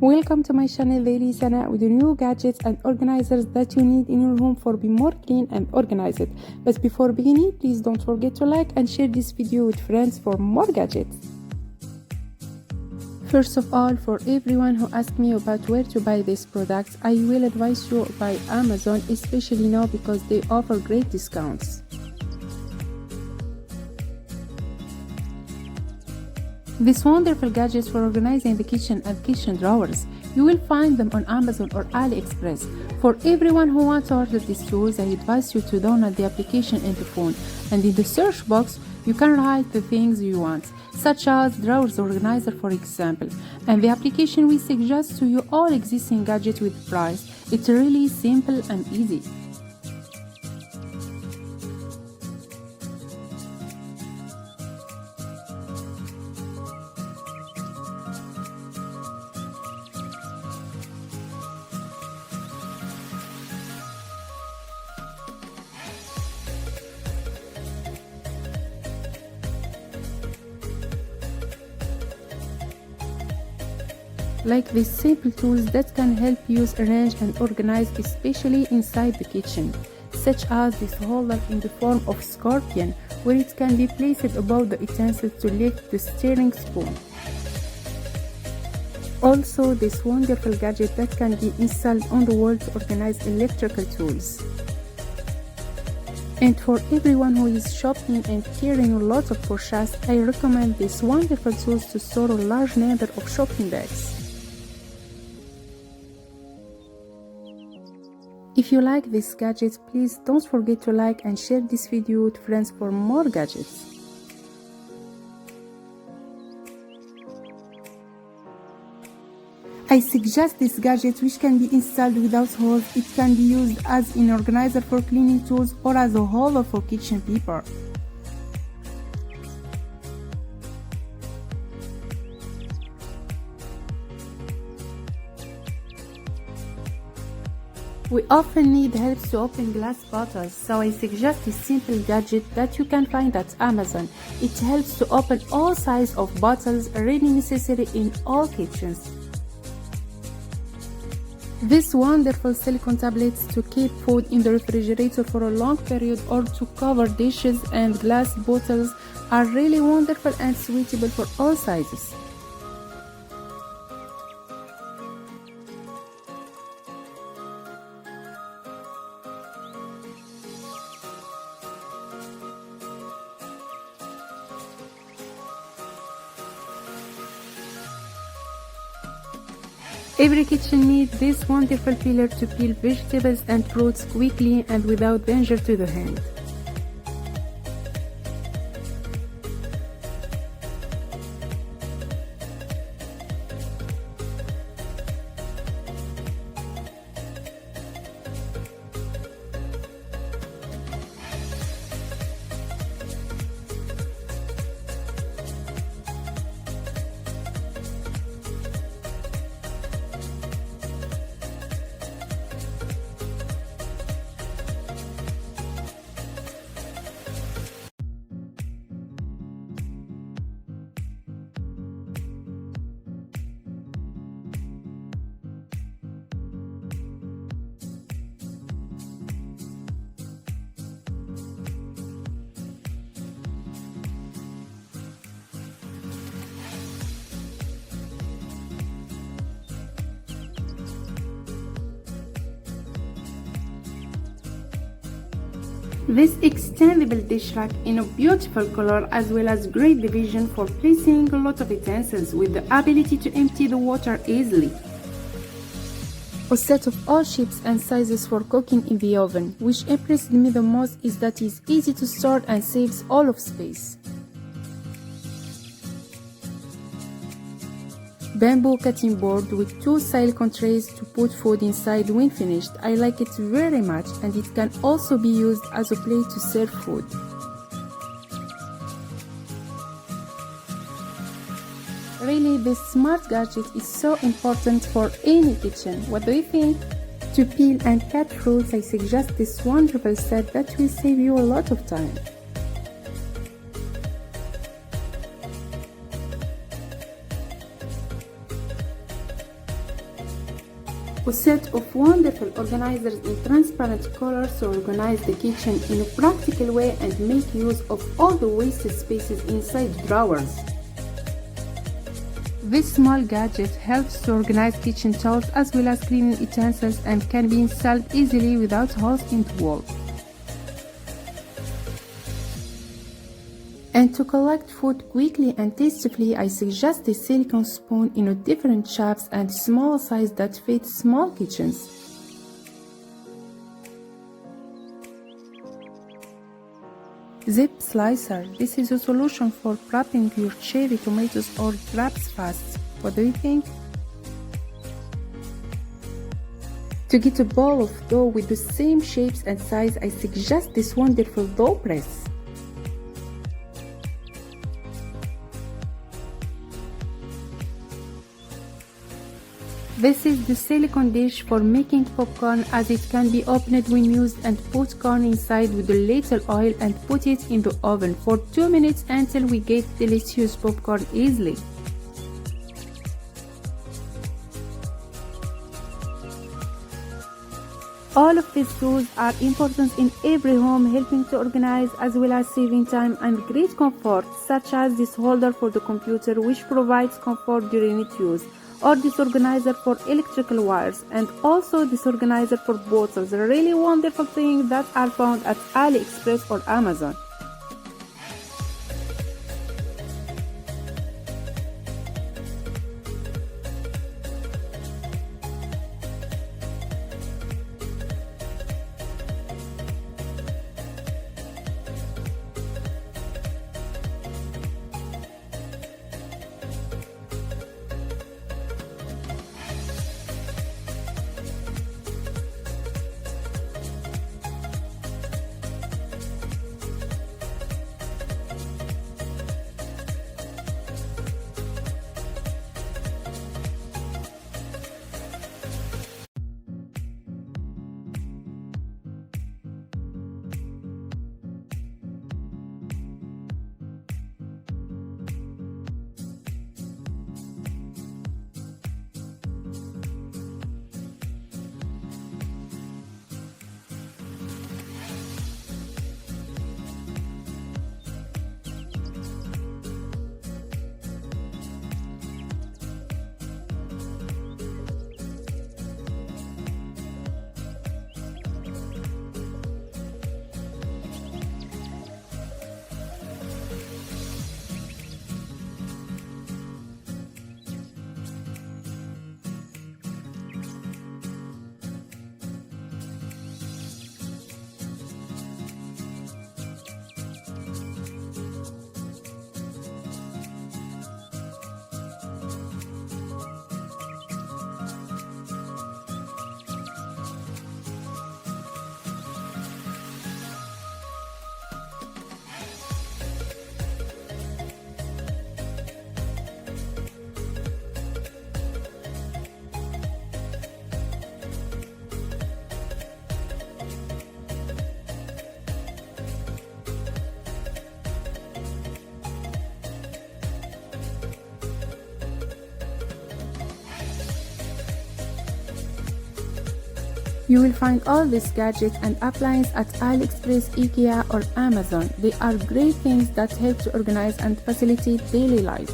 Welcome to my channel Lady Sana with the new gadgets and organizers that you need in your home for be more clean and organized. But before beginning, please don't forget to like and share this video with friends for more gadgets. First of all, for everyone who asked me about where to buy these products, I will advise you by Amazon, especially now because they offer great discounts. These wonderful gadgets for organizing the kitchen and kitchen drawers. You will find them on Amazon or AliExpress. For everyone who wants to order these tools, I advise you to download the application in the phone, and in the search box you can write the things you want, such as drawers organizer for example, and the application will suggest to you all existing gadgets with price. It's really simple and easy. Like these simple tools that can help you arrange and organize, especially inside the kitchen, such as this holder in the form of scorpion, where it can be placed above the utensils to lift the stirring spoon. Also, this wonderful gadget that can be installed on the wall to organize electrical tools. And for everyone who is shopping and carrying a lot of purchases, I recommend these wonderful tools to store a large number of shopping bags. If you like this gadget, please don't forget to like and share this video with friends for more gadgets. I suggest this gadget, which can be installed without holes. It can be used as an organizer for cleaning tools or as a holder for kitchen paper. We often need help to open glass bottles, so I suggest this simple gadget that you can find at Amazon. It helps to open all sizes of bottles, really necessary in all kitchens. These wonderful silicone tablets to keep food in the refrigerator for a long period or to cover dishes and glass bottles are really wonderful and suitable for all sizes. Every kitchen needs this wonderful peeler to peel vegetables and fruits quickly and without danger to the hand. This extendable dish rack in a beautiful color as well as great division for placing a lot of utensils with the ability to empty the water easily. A set of all shapes and sizes for cooking in the oven. Which impressed me the most is that it's easy to store and saves all of space. Bamboo cutting board with 2 silicone trays to put food inside when finished. I like it very much, and it can also be used as a plate to serve food. Really, this smart gadget is so important for any kitchen. What do you think? To peel and cut fruits, I suggest this wonderful set that will save you a lot of time. A set of wonderful organizers in transparent colors to organize the kitchen in a practical way and make use of all the wasted spaces inside drawers. This small gadget helps to organize kitchen tools as well as cleaning utensils and can be installed easily without holes in the wall. And to collect food quickly and tastefully, I suggest a silicone spoon in a different shapes and small size that fit small kitchens. Zip slicer. This is a solution for wrapping your cherry tomatoes or grapes fast. What do you think? To get a ball of dough with the same shapes and size, I suggest this wonderful dough press. This is the silicone dish for making popcorn, as it can be opened when used, and put corn inside with a little oil and put it in the oven for 2 minutes until we get delicious popcorn easily. All of these tools are important in every home, helping to organize as well as saving time and great comfort, such as this holder for the computer, which provides comfort during its use, or this organizer for electrical wires, and also this organizer for bottles, a really wonderful thing that are found at AliExpress or Amazon. You will find all these gadgets and appliances at AliExpress, IKEA or Amazon. They are great things that help to organize and facilitate daily life.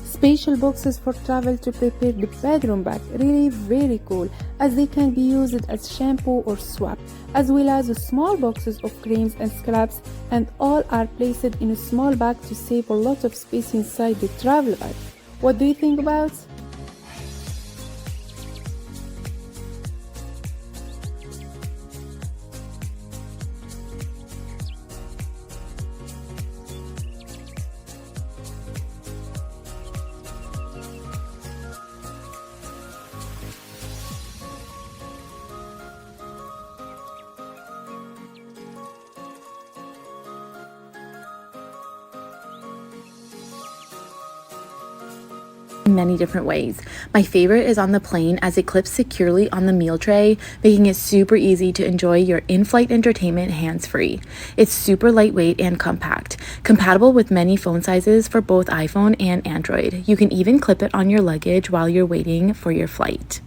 Special boxes for travel to prepare the bedroom bag, really very cool, as they can be used as shampoo or swap, as well as small boxes of creams and scrubs, and all are placed in a small bag to save a lot of space inside the travel bag. What do you think about? in many different ways. My favorite is on the plane as it clips securely on the meal tray, making it super easy to enjoy your in-flight entertainment hands-free. It's super lightweight and compact, compatible with many phone sizes for both iPhone and Android. You can even clip it on your luggage while you're waiting for your flight.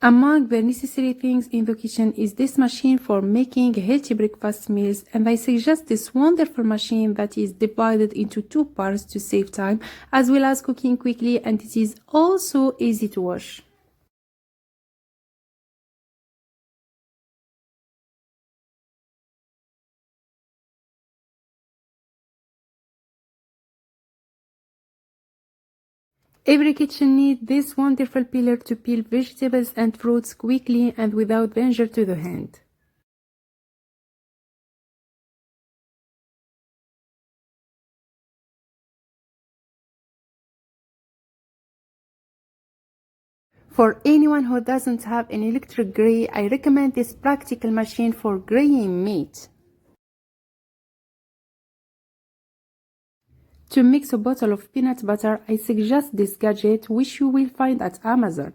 Among the necessary things in the kitchen is this machine for making healthy breakfast meals, and I suggest this wonderful machine that is divided into two parts to save time as well as cooking quickly, and it is also easy to wash. Every kitchen needs this wonderful peeler to peel vegetables and fruits quickly and without danger to the hand. For anyone who doesn't have an electric grate, I recommend this practical machine for graying meat. To mix a bottle of peanut butter, I suggest this gadget, which you will find at Amazon.